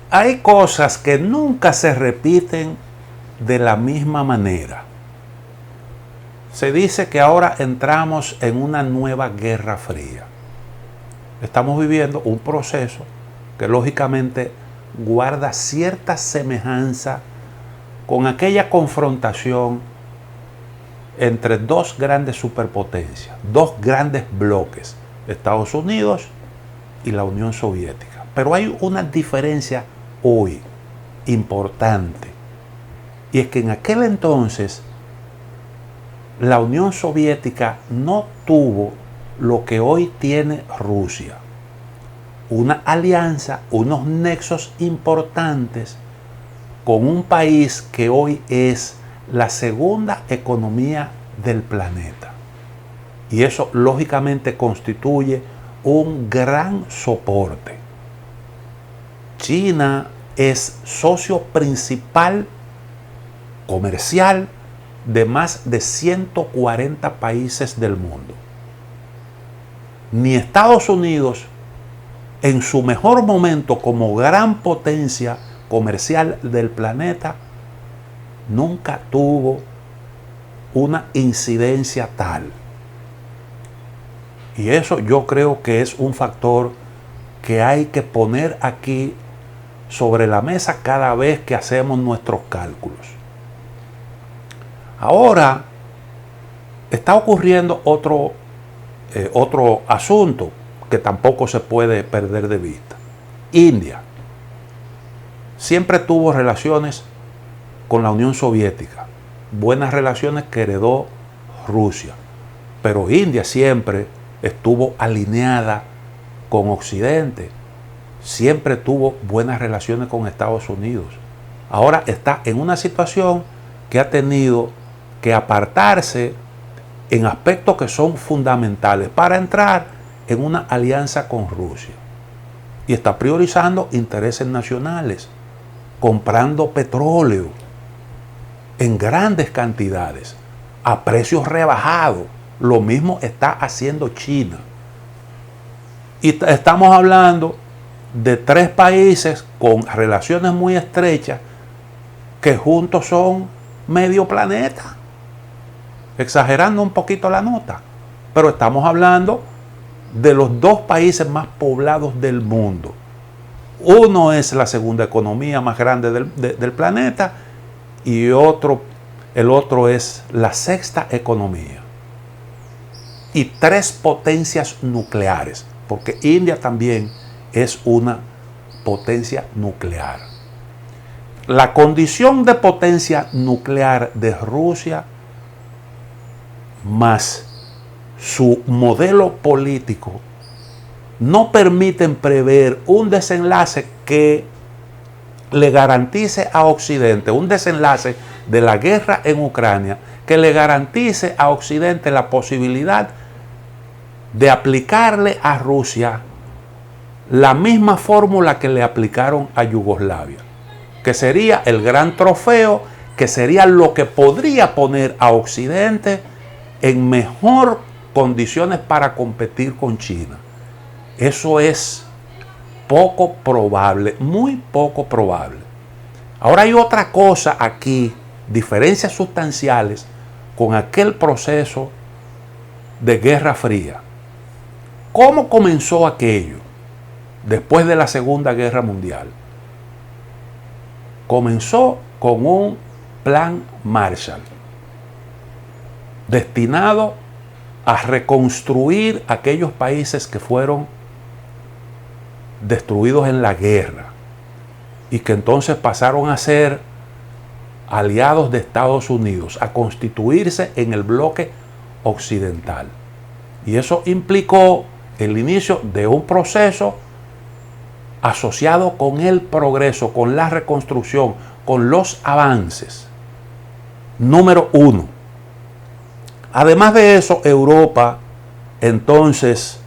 Hay cosas que nunca se repiten de la misma manera. Se dice que ahora entramos en una nueva guerra fría. Estamos viviendo un proceso que lógicamente guarda cierta semejanza con aquella confrontación entre dos grandes superpotencias, dos grandes bloques, Estados Unidos y la Unión Soviética. Pero hay una diferencia hoy importante, y es que en aquel entonces la Unión Soviética no tuvo lo que hoy tiene Rusia, una alianza, unos nexos importantes con un país que hoy es la segunda economía del planeta. Y eso lógicamente constituye un gran soporte. China es socio principal comercial de más de 140 países del mundo. Ni Estados Unidos, en su mejor momento como gran potencia comercial del planeta, nunca tuvo una incidencia tal. Y eso yo creo que es un factor que hay que poner aquí sobre la mesa cada vez que hacemos nuestros cálculos. Ahora está ocurriendo otro asunto que tampoco se puede perder de vista. India siempre tuvo relaciones con la Unión Soviética, buenas relaciones que heredó Rusia, pero India siempre estuvo alineada con Occidente, siempre tuvo buenas relaciones con Estados Unidos. Ahora está en una situación que ha tenido que apartarse en aspectos que son fundamentales para entrar en una alianza con Rusia. Y está priorizando intereses nacionales, comprando petróleo en grandes cantidades, a precios rebajados. Lo mismo está haciendo China. Y estamos hablando de tres países con relaciones muy estrechas que juntos son medio planeta. Exagerando un poquito la nota. Pero estamos hablando de los dos países más poblados del mundo. Uno es la segunda economía más grande del planeta y el otro es la sexta economía. Y tres potencias nucleares, porque India también es una potencia nuclear. La condición de potencia nuclear de Rusia más su modelo político no permiten prever un desenlace que le garantice a Occidente, un desenlace de la guerra en Ucrania, que le garantice a Occidente la posibilidad de aplicarle a Rusia la misma fórmula que le aplicaron a Yugoslavia, que sería el gran trofeo, que sería lo que podría poner a Occidente en mejor condiciones para competir con China. Eso es poco probable, muy poco probable. Ahora hay otra cosa aquí, diferencias sustanciales con aquel proceso de Guerra Fría. ¿Cómo comenzó aquello después de la Segunda Guerra Mundial? Comenzó con un plan Marshall destinado a reconstruir aquellos países que fueron destruidos en la guerra y que entonces pasaron a ser aliados de Estados Unidos, a constituirse en el bloque occidental. Y eso implicó el inicio de un proceso asociado con el progreso, con la reconstrucción, con los avances. Número uno. Además de eso, Europa entonces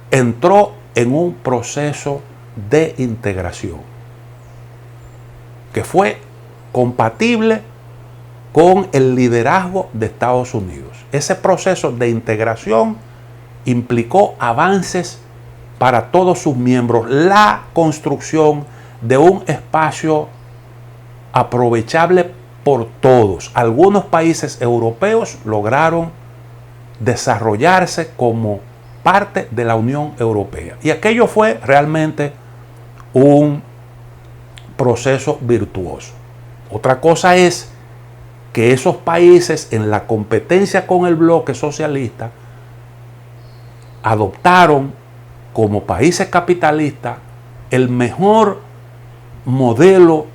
entró en un proceso de integración que fue compatible con el liderazgo de Estados Unidos. Ese proceso de integración implicó avances para todos sus miembros, la construcción de un espacio aprovechable por todos. Algunos países europeos lograron desarrollarse como parte de la Unión Europea. Y aquello fue realmente un proceso virtuoso. Otra cosa es que esos países, en la competencia con el bloque socialista, adoptaron como países capitalistas el mejor modelo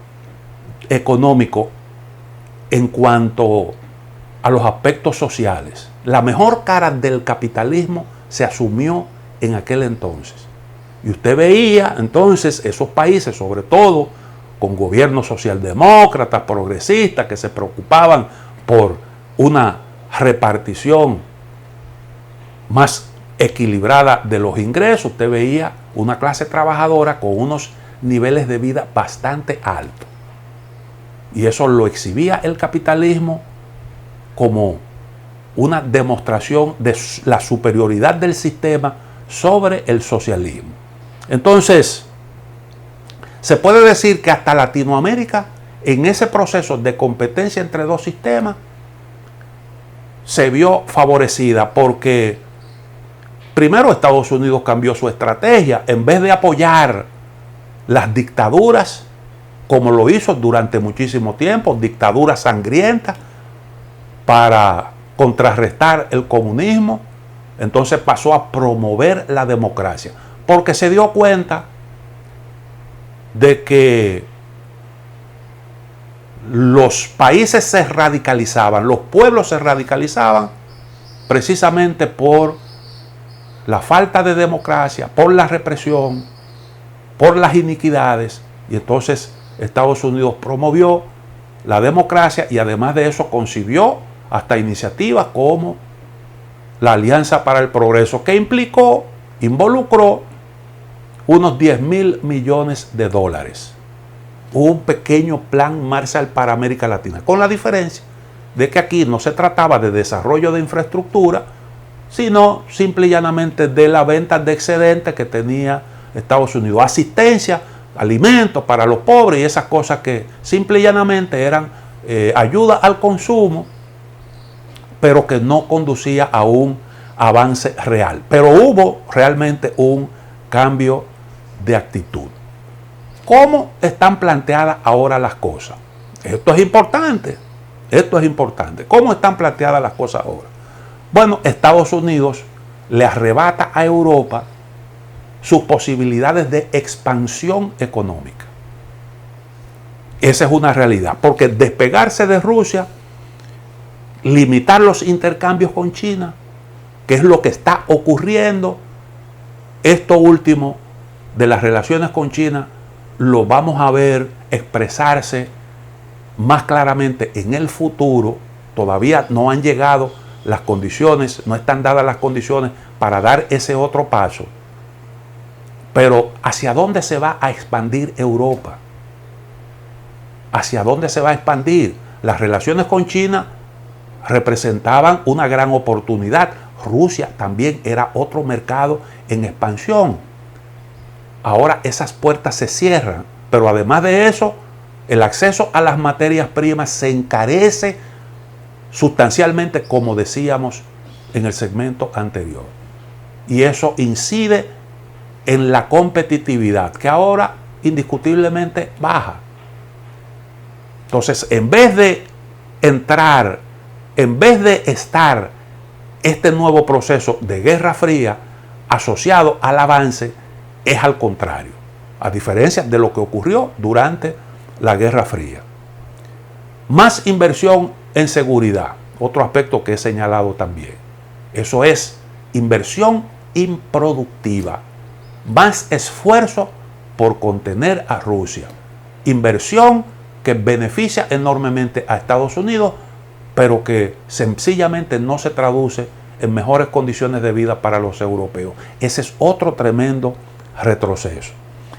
económico en cuanto a los aspectos sociales. La mejor cara del capitalismo se asumió en aquel entonces. Y usted veía entonces esos países, sobre todo con gobiernos socialdemócratas, progresistas, que se preocupaban por una repartición más equilibrada de los ingresos. Usted veía una clase trabajadora con unos niveles de vida bastante altos. Y eso lo exhibía el capitalismo como una demostración de la superioridad del sistema sobre el socialismo. Entonces, se puede decir que hasta Latinoamérica, en ese proceso de competencia entre dos sistemas, se vio favorecida porque primero Estados Unidos cambió su estrategia. En vez de apoyar las dictaduras, como lo hizo durante muchísimo tiempo, dictaduras sangrientas, para contrarrestar el comunismo, entonces pasó a promover la democracia, porque se dio cuenta de que los países se radicalizaban, los pueblos se radicalizaban precisamente por la falta de democracia, por la represión, por las iniquidades. Y entonces Estados Unidos promovió la democracia y además de eso concibió hasta iniciativas como la Alianza para el Progreso, que involucró unos 10.000 millones de dólares. Un pequeño plan Marshall para América Latina, con la diferencia de que aquí no se trataba de desarrollo de infraestructura, sino simple y llanamente de la venta de excedentes que tenía Estados Unidos, asistencia, alimentos para los pobres y esas cosas que simple y llanamente eran ayuda al consumo, pero que no conducía a un avance real. Pero hubo realmente un cambio de actitud. ¿Cómo están planteadas ahora las cosas? Esto es importante. Esto es importante. ¿Cómo están planteadas las cosas ahora? Bueno, Estados Unidos le arrebata a Europa sus posibilidades de expansión económica. Esa es una realidad, porque despegarse de Rusia, limitar los intercambios con China, que es lo que está ocurriendo, esto último de las relaciones con China lo vamos a ver expresarse más claramente en el futuro. Todavía no han llegado las condiciones, no están dadas las condiciones para dar ese otro paso. Pero ¿hacia dónde se va a expandir Europa? ¿Hacia dónde se va a expandir? Las relaciones con China representaban una gran oportunidad. Rusia también era otro mercado en expansión. Ahora esas puertas se cierran, pero además de eso, el acceso a las materias primas se encarece sustancialmente, como decíamos en el segmento anterior. Y eso incide en la competitividad, que ahora indiscutiblemente baja. Entonces, en vez de estar este nuevo proceso de Guerra Fría asociado al avance, es al contrario, a diferencia de lo que ocurrió durante la Guerra Fría. Más inversión en seguridad, otro aspecto que he señalado también. Eso es inversión improductiva. Más esfuerzo por contener a Rusia. Inversión que beneficia enormemente a Estados Unidos, pero que sencillamente no se traduce en mejores condiciones de vida para los europeos. Ese es otro tremendo retroceso.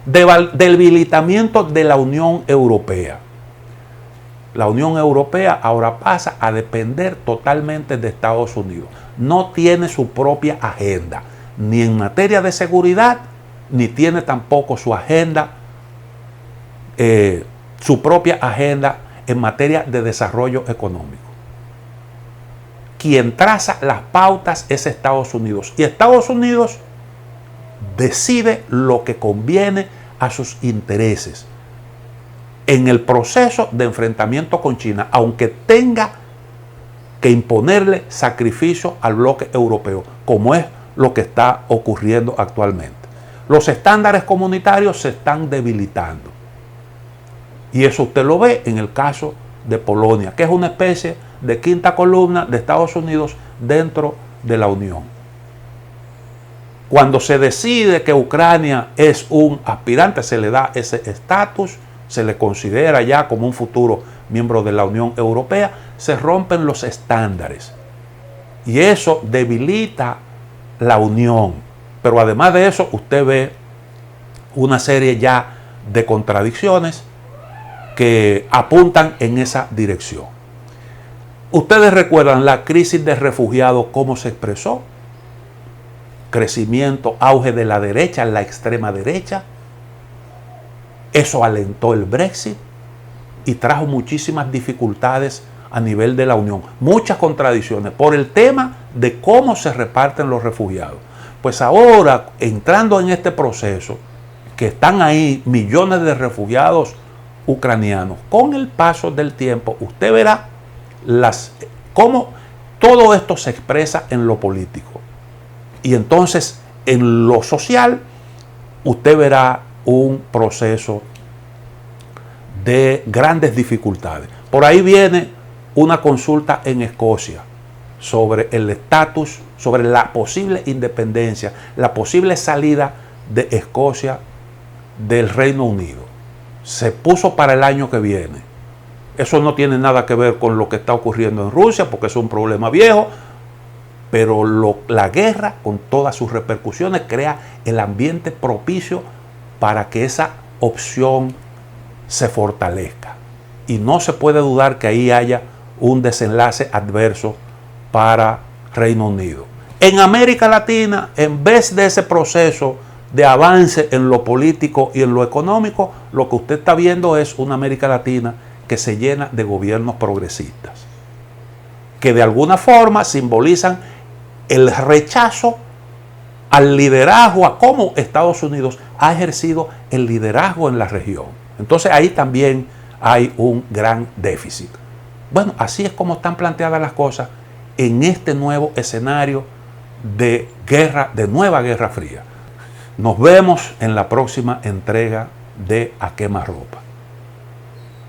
Debilitamiento de la Unión Europea. La Unión Europea ahora pasa a depender totalmente de Estados Unidos. No tiene su propia agenda, ni en materia de seguridad, ni tiene tampoco su agenda su propia agenda en materia de desarrollo económico. Quien traza las pautas es Estados Unidos. Y Estados Unidos decide lo que conviene a sus intereses en el proceso de enfrentamiento con China, aunque tenga que imponerle sacrificio al bloque europeo, como es lo que está ocurriendo actualmente. Los estándares comunitarios se están debilitando. Y eso usted lo ve en el caso de Polonia, que es una especie de quinta columna de Estados Unidos dentro de la Unión. Cuando se decide que Ucrania es un aspirante, se le da ese estatus, se le considera ya como un futuro miembro de la Unión Europea, se rompen los estándares. Y eso debilita la Unión. Pero además de eso, usted ve una serie ya de contradicciones que apuntan en esa dirección. Ustedes recuerdan la crisis de refugiados, cómo se expresó. Crecimiento, auge de la derecha, la extrema derecha. Eso alentó el Brexit y trajo muchísimas dificultades a nivel de la Unión. Muchas contradicciones por el tema de cómo se reparten los refugiados. Pues ahora, entrando en este proceso, que están ahí millones de refugiados ucranianos, con el paso del tiempo, usted verá cómo todo esto se expresa en lo político. Y entonces, en lo social, usted verá un proceso de grandes dificultades. Por ahí viene una consulta en Escocia sobre el estatus, sobre la posible independencia, la posible salida de Escocia del Reino Unido. Se puso para el año que viene. Eso no tiene nada que ver con lo que está ocurriendo en Rusia, porque es un problema viejo, pero la guerra, con todas sus repercusiones, crea el ambiente propicio para que esa opción se fortalezca. Y no se puede dudar que ahí haya un desenlace adverso para Reino Unido. En América Latina, en vez de ese proceso de avance en lo político y en lo económico, lo que usted está viendo es una América Latina que se llena de gobiernos progresistas, que de alguna forma simbolizan el rechazo al liderazgo, a cómo Estados Unidos ha ejercido el liderazgo en la región. Entonces ahí también hay un gran déficit. Bueno, así es como están planteadas las cosas en este nuevo escenario de guerra, de nueva Guerra Fría. Nos vemos en la próxima entrega de A Quemarropa.